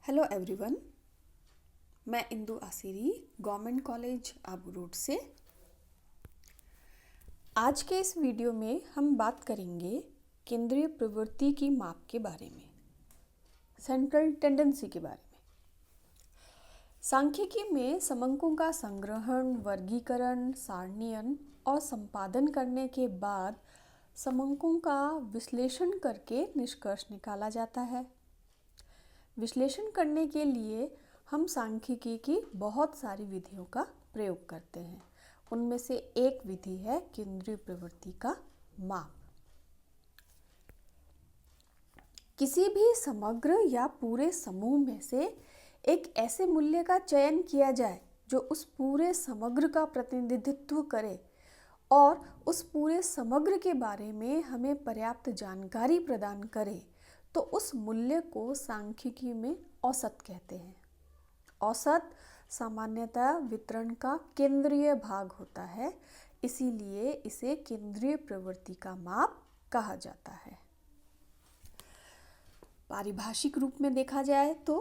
Hello everyone, मैं Indu Asiri government college Abu Road से। आज के इस वीडियो में हम बात करेंगे केंद्रीय प्रवृत्ति की माप के बारे में, सेंट्रल टेंडेंसी के बारे में। सांख्यिकी में समंकों का संग्रहण, वर्गीकरण, सारणीयन और संपादन करने के बाद समंकों का विश्लेषण करके निष्कर्ष निकाला जाता है। विश्लेषण करने के लिए हम सांख्यिकी की बहुत सारी विधियों का प्रयोग करते हैं। उनमें से एक विधि है केंद्रीय प्रवृत्ति का माप। किसी भी समग्र या पूरे समूह में से एक ऐसे मूल्य का चयन किया जाए जो उस पूरे समग्र का प्रतिनिधित्व करे और उस पूरे समग्र के बारे में हमें पर्याप्त जानकारी प्रदान करे, तो उस मूल्य को सांख्यिकी में औसत कहते हैं। औसत सामान्यतः वितरण का केंद्रीय भाग होता है, इसीलिए इसे केंद्रीय प्रवृत्ति का माप कहा जाता है। पारिभाषिक रूप में देखा जाए तो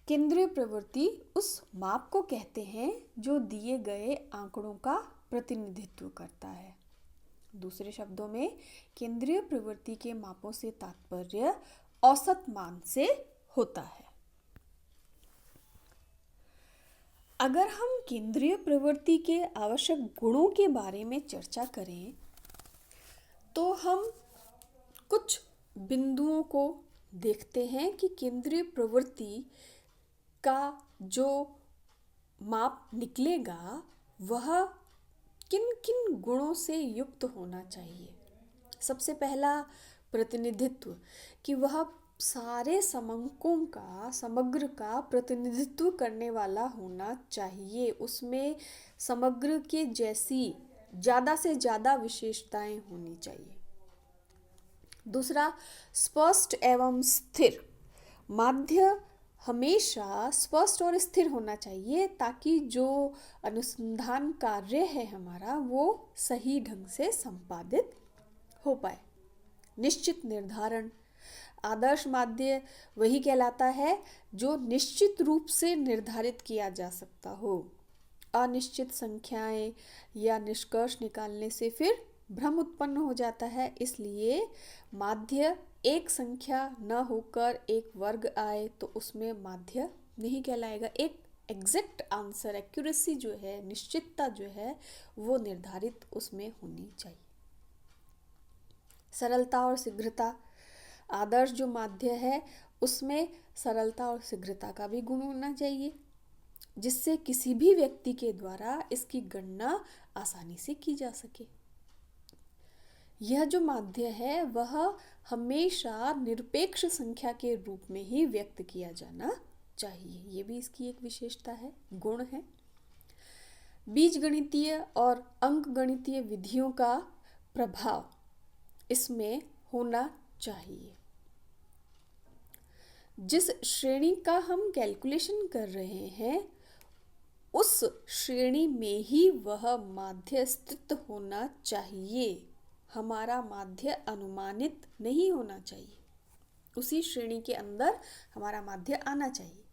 केंद्रीय प्रवृत्ति उस माप को कहते हैं जो दिए गए आंकड़ों का प्रतिनिधित्व करता है। दूसरे शब्दों में केंद्रीय प्रवृत्ति के मापों से तात्पर्य औसत मान से होता है। अगर हम केंद्रीय प्रवृत्ति के आवश्यक गुणों के बारे में चर्चा करें तो हम कुछ बिंदुओं को देखते हैं कि केंद्रीय प्रवृत्ति का जो माप निकलेगा वह किन किन गुणों से युक्त होना चाहिए। सबसे पहला प्रतिनिधित्व, कि वह सारे समंकों का, समग्र का प्रतिनिधित्व करने वाला होना चाहिए। उसमें समग्र के जैसी ज़्यादा से ज़्यादा विशेषताएं होनी चाहिए। दूसरा, स्पष्ट एवं स्थिर। माध्य हमेशा स्पष्ट और स्थिर होना चाहिए ताकि जो अनुसंधान कार्य है हमारा वो सही ढंग से संपादित हो पाए। निश्चित निर्धारण। आदर्श माध्य वही कहलाता है जो निश्चित रूप से निर्धारित किया जा सकता हो। अनिश्चित संख्याएं या निष्कर्ष निकालने से फिर भ्रम उत्पन्न हो जाता है, इसलिए माध्य एक संख्या न होकर एक वर्ग आए तो उसमें माध्य नहीं कहलाएगा। एक एग्जैक्ट आंसर, एक्यूरेसी जो है, निश्चितता जो है वो निर्धारित उसमें होनी चाहिए। सरलता और शीघ्रता। आदर्श जो माध्य है उसमें सरलता और शीघ्रता का भी गुण होना चाहिए, जिससे किसी भी व्यक्ति के द्वारा इसकी गणना आसानी से की जा सके। यह जो माध्य है वह हमेशा निरपेक्ष संख्या के रूप में ही व्यक्त किया जाना चाहिए। ये भी इसकी एक विशेषता है, गुण है। बीजगणितीय और अंकगणितीय विधियों का प्रभाव इसमें होना चाहिए। जिस श्रेणी का हम कैलकुलेशन कर रहे हैं उस श्रेणी में ही वह माध्य स्थित होना चाहिए। हमारा माध्य अनुमानित नहीं होना चाहिए, उसी श्रेणी के अंदर हमारा माध्य आना चाहिए।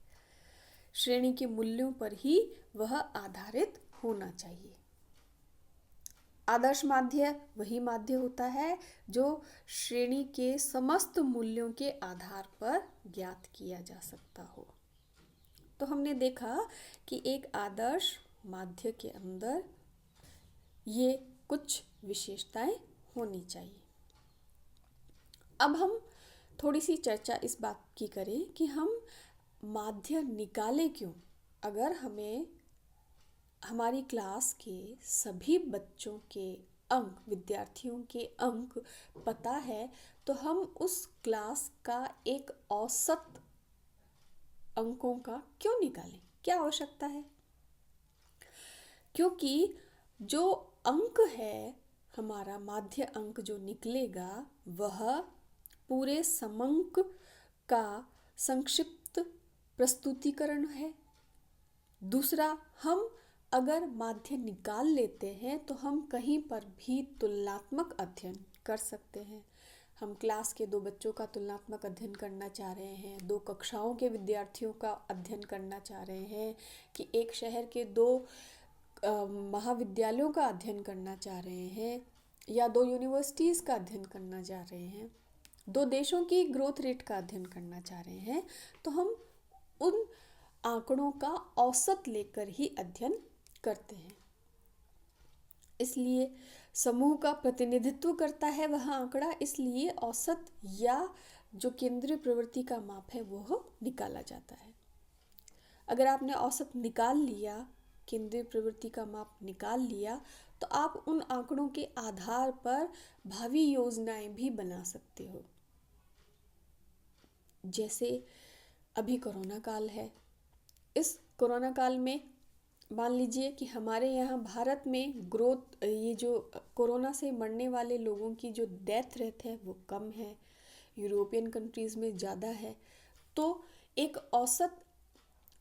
श्रेणी के मूल्यों पर ही वह आधारित होना चाहिए। आदर्श माध्य वही माध्य होता है जो श्रेणी के समस्त मूल्यों के आधार पर ज्ञात किया जा सकता हो। तो हमने देखा कि एक आदर्श माध्य के अंदर ये कुछ विशेषताएं होनी चाहिए। अब हम थोड़ी सी चर्चा इस बात की करें कि हम माध्य निकाले क्यों। अगर हमें हमारी क्लास के सभी बच्चों के अंक, विद्यार्थियों के अंक पता है तो हम उस क्लास का एक औसत अंकों का क्यों निकालें, क्या आवश्यकता है? क्योंकि जो अंक है, हमारा माध्य अंक जो निकलेगा वह पूरे समंक का संक्षिप्त प्रस्तुतिकरण है। दूसरा, हम अगर माध्य निकाल लेते हैं तो हम कहीं पर भी तुलनात्मक अध्ययन कर सकते हैं। हम क्लास के 2 बच्चों का तुलनात्मक अध्ययन करना चाह रहे हैं, 2 कक्षाओं के विद्यार्थियों का अध्ययन करना चाह रहे हैं, कि एक शहर के 2 महाविद्यालयों का अध्ययन करना चाह रहे हैं, या 2 यूनिवर्सिटीज़ का अध्ययन करना चाह रहे हैं, 2 देशों की ग्रोथ रेट का अध्ययन करना चाह रहे हैं, तो हम उन आंकड़ों का औसत लेकर ही अध्ययन करते हैं। इसलिए समूह का प्रतिनिधित्व करता है वह आंकड़ा, इसलिए औसत या जो केंद्रीय प्रवृत्ति का माप है वो निकाला जाता है। अगर आपने औसत निकाल लिया, केंद्रीय प्रवृत्ति का माप निकाल लिया, तो आप उन आंकड़ों के आधार पर भावी योजनाएं भी बना सकते हो। जैसे अभी कोरोना काल है, इस कोरोना काल में मान लीजिए कि हमारे यहाँ भारत में ग्रोथ, ये जो कोरोना से मरने वाले लोगों की जो डेथ रेट है वो कम है, यूरोपियन कंट्रीज़ में ज़्यादा है। तो एक औसत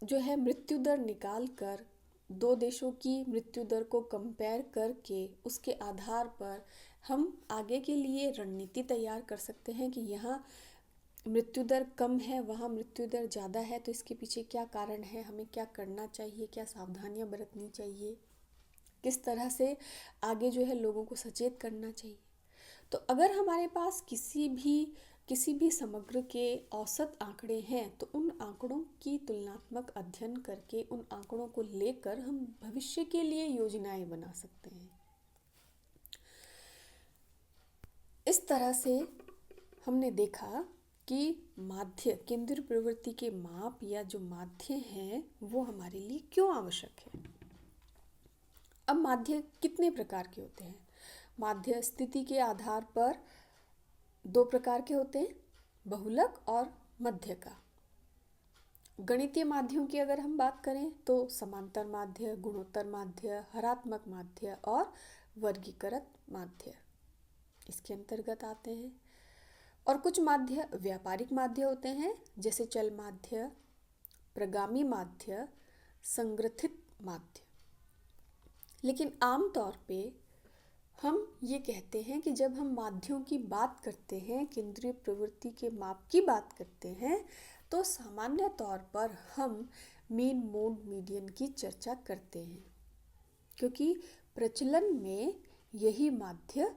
जो है मृत्यु दर निकाल कर 2 देशों की मृत्यु दर को कंपेयर करके उसके आधार पर हम आगे के लिए रणनीति तैयार कर सकते हैं कि यहाँ मृत्यु दर कम है, वहाँ मृत्यु दर ज़्यादा है, तो इसके पीछे क्या कारण है, हमें क्या करना चाहिए, क्या सावधानियाँ बरतनी चाहिए, किस तरह से आगे जो है लोगों को सचेत करना चाहिए। तो अगर हमारे पास किसी भी समग्र के औसत आंकड़े हैं, तो उन आंकड़ों की तुलनात्मक अध्ययन करके उन आंकड़ों को लेकर हम भविष्य के लिए योजनाएं बना सकते हैं। इस तरह से हमने देखा कि माध्य, केंद्रीय प्रवृत्ति के माप या जो माध्य हैं वो हमारे लिए क्यों आवश्यक है। अब माध्य कितने प्रकार के होते हैं? माध्य स्थिति के आधार पर 2 प्रकार के होते हैं, बहुलक और मध्य का। गणितीय माध्यों की अगर हम बात करें तो समांतर माध्य, गुणोत्तर माध्य, हरात्मक माध्य और वर्गीकृत माध्य इसके अंतर्गत आते हैं। और कुछ माध्य व्यापारिक माध्य होते हैं, जैसे चल माध्य, प्रगामी माध्य, संग्रथित माध्य। लेकिन आमतौर पे हम ये कहते हैं कि जब हम माध्यों की बात करते हैं, केंद्रीय प्रवृत्ति के माप की बात करते हैं, तो सामान्य तौर पर हम मीन, मोड, मीडियन की चर्चा करते हैं, क्योंकि प्रचलन में यही माध्य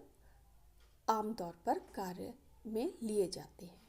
आमतौर पर कार्य में लिए जाते हैं।